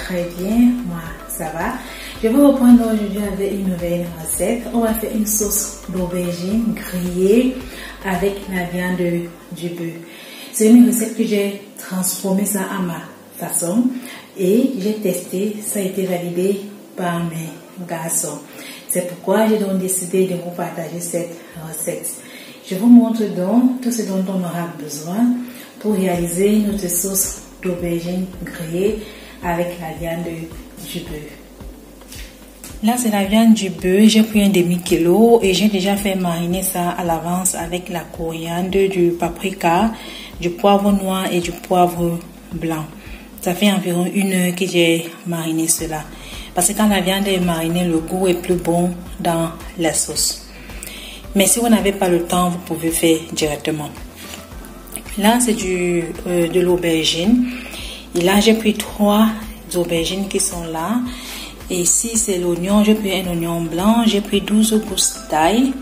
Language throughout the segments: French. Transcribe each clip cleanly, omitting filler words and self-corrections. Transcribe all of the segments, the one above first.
très bien, moi ça va. Je vais reprendre aujourd'hui avec une nouvelle recette. On va faire une sauce d'aubergine grillée avec la viande du bœuf. C'est une recette que j'ai transformée ça à ma façon et j'ai testé, ça a été validé par mes garçons. C'est pourquoi j'ai donc décidé de vous partager cette recette. Je vous montre donc tout ce dont on aura besoin pour réaliser notre sauce d'aubergine grillée avec la viande du bœuf. Là, c'est la viande du bœuf. J'ai pris un demi-kilo et j'ai déjà fait mariner ça à l'avance avec la coriandre, du paprika, du poivre noir et du poivre blanc. Ça fait environ 1 heure que j'ai mariné cela. Parce que quand la viande est marinée, le goût est plus bon dans la sauce. Mais si vous n'avez pas le temps, vous pouvez faire directement. Là, c'est de l'aubergine. Et là, j'ai pris 3 aubergines qui sont là. Et ici, c'est l'oignon. J'ai pris un oignon blanc. J'ai pris 12 gousses d'ail.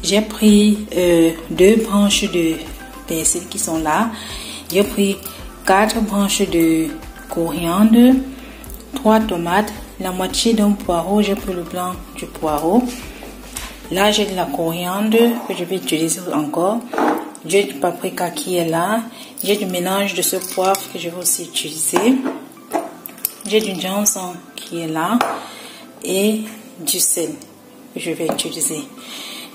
J'ai pris 2 branches de persil qui sont là. J'ai pris 4 branches de coriandre, 3 tomates, la moitié d'un poireau. J'ai pris le blanc du poireau. Là, j'ai de la coriandre que je vais utiliser encore. J'ai du paprika qui est là. J'ai du mélange de ce poivre que je vais aussi utiliser. J'ai du gingembre qui est là. Et du sel que je vais utiliser.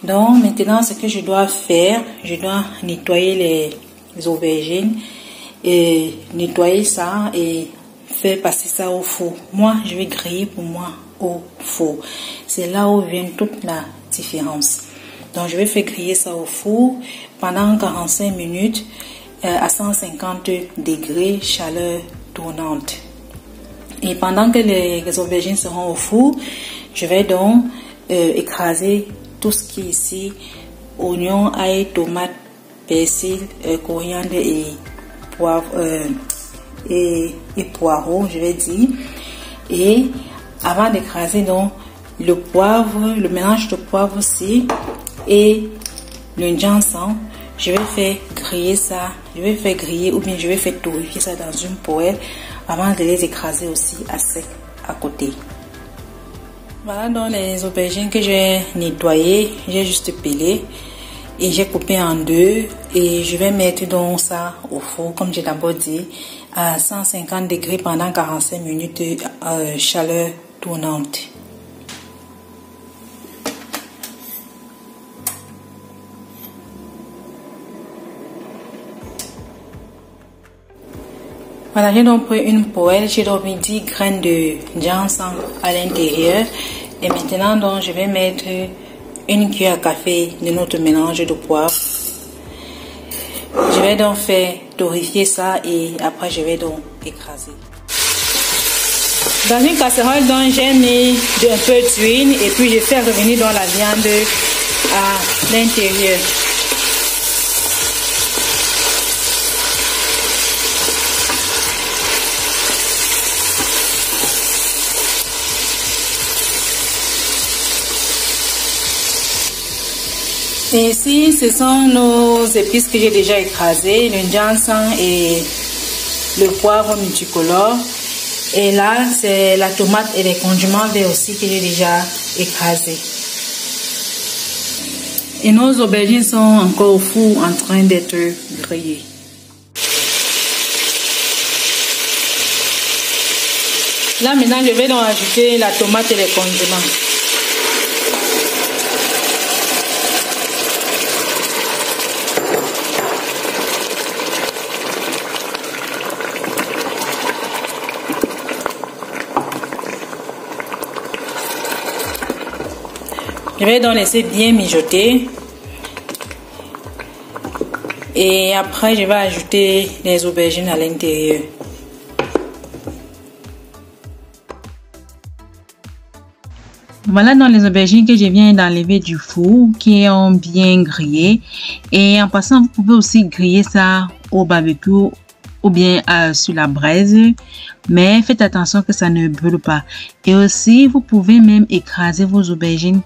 Donc, maintenant, ce que je dois faire, je dois nettoyer les aubergines. Et nettoyer ça et faire passer ça au four. Moi, je vais griller pour moi au four. C'est là où vient toute la différence. Donc, je vais faire griller ça au four pendant 45 minutes à 150 degrés, chaleur tournante. Et pendant que les aubergines seront au four, je vais donc écraser tout ce qui est ici, oignons, ail, tomates, persil, coriandre et poivre et poireau, je vais dire. Et avant d'écraser donc le poivre, le mélange de poivre aussi et le gingembre, je vais faire griller ça, je vais faire griller ou bien je vais faire torréfier ça dans une poêle avant de les écraser aussi à sec à côté. Voilà donc les aubergines que j'ai nettoyées, j'ai juste pelé et j'ai coupé en 2 et je vais mettre donc ça au four comme j'ai d'abord dit à 150 degrés pendant 45 minutes chaleur tournante. Voilà, j'ai donc pris une poêle, j'ai donc mis 10 graines de gingembre à l'intérieur et maintenant donc je vais mettre 1 cuillère à café de notre mélange de poivre. Je vais donc faire torréfier ça et après je vais donc écraser. Dans une casserole donc j'ai mis un peu d'huile et puis je fais revenir dans la viande à l'intérieur. Et ici, ce sont nos épices que j'ai déjà écrasées, le gingembre et le poivre multicolore. Et là, c'est la tomate et les condiments verts aussi que j'ai déjà écrasés. Et nos aubergines sont encore au four en train d'être grillées. Là, maintenant, je vais donc ajouter la tomate et les condiments. Je vais donc laisser bien mijoter et après je vais ajouter les aubergines à l'intérieur. Voilà donc les aubergines que je viens d'enlever du four qui ont bien grillé et en passant vous pouvez aussi griller ça au barbecue ou bien sur la braise, mais faites attention que ça ne brûle pas. Et aussi vous pouvez même écraser vos aubergines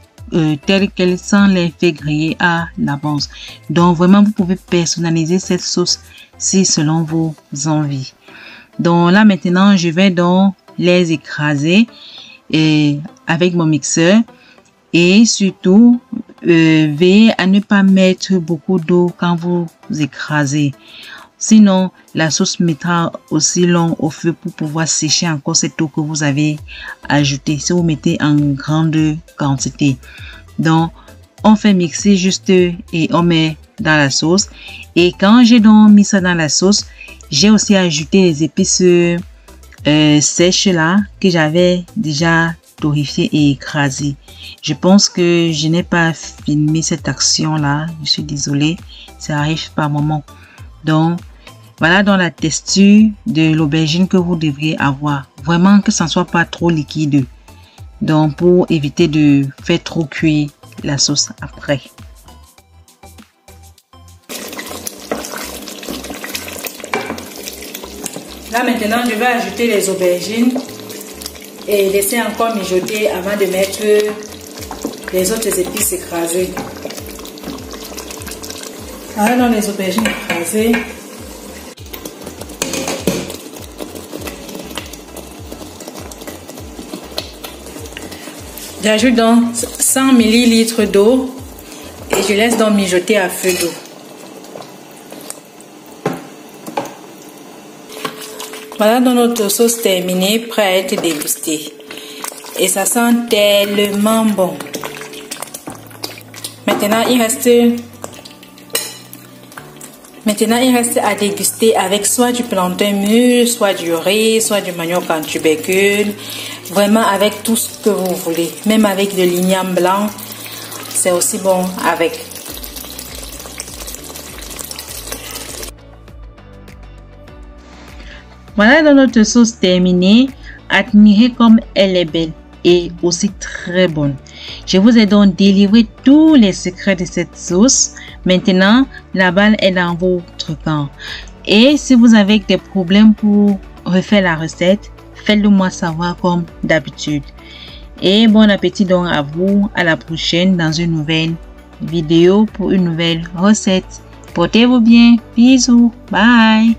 telles qu'elles sans les faire griller à l'avance. Donc vraiment vous pouvez personnaliser cette sauce si selon vos envies. Donc là maintenant je vais donc les écraser avec mon mixeur. Et surtout, veillez à ne pas mettre beaucoup d'eau quand vous écrasez. Sinon, la sauce mettra aussi long au feu pour pouvoir sécher encore cette eau que vous avez ajoutée. Si vous mettez en grande quantité. Donc, on fait mixer juste et on met dans la sauce. Et quand j'ai donc mis ça dans la sauce, j'ai aussi ajouté les épices sèches là que j'avais déjà torréfiées et écrasées. Je pense que je n'ai pas filmé cette action là. Je suis désolée. Ça arrive par moment. Donc, voilà dans la texture de l'aubergine que vous devriez avoir. Vraiment que ça ne soit pas trop liquide. Donc, pour éviter de faire trop cuire la sauce après. Là, maintenant, je vais ajouter les aubergines et laisser encore mijoter avant de mettre les autres épices écrasées. Voilà dans les aubergines écrasées. J'ajoute donc 100 ml d'eau et je laisse donc mijoter à feu doux. Voilà donc notre sauce terminée, prête à être dégustée. Et ça sent tellement bon. Maintenant, il reste à déguster avec soit du plantain mûr, soit du riz, soit du manioc en tubercule. Vraiment avec tout ce que vous voulez. Même avec de l'igname blanc, c'est aussi bon avec. Voilà dans notre sauce terminée. Admirez comme elle est belle et aussi très bonne. Je vous ai donc délivré tous les secrets de cette sauce. Maintenant, la balle est dans votre camp. Et si vous avez des problèmes pour refaire la recette, faites-le moi savoir comme d'habitude. Et bon appétit donc à vous. À la prochaine dans une nouvelle vidéo pour une nouvelle recette. Portez-vous bien. Bisous. Bye.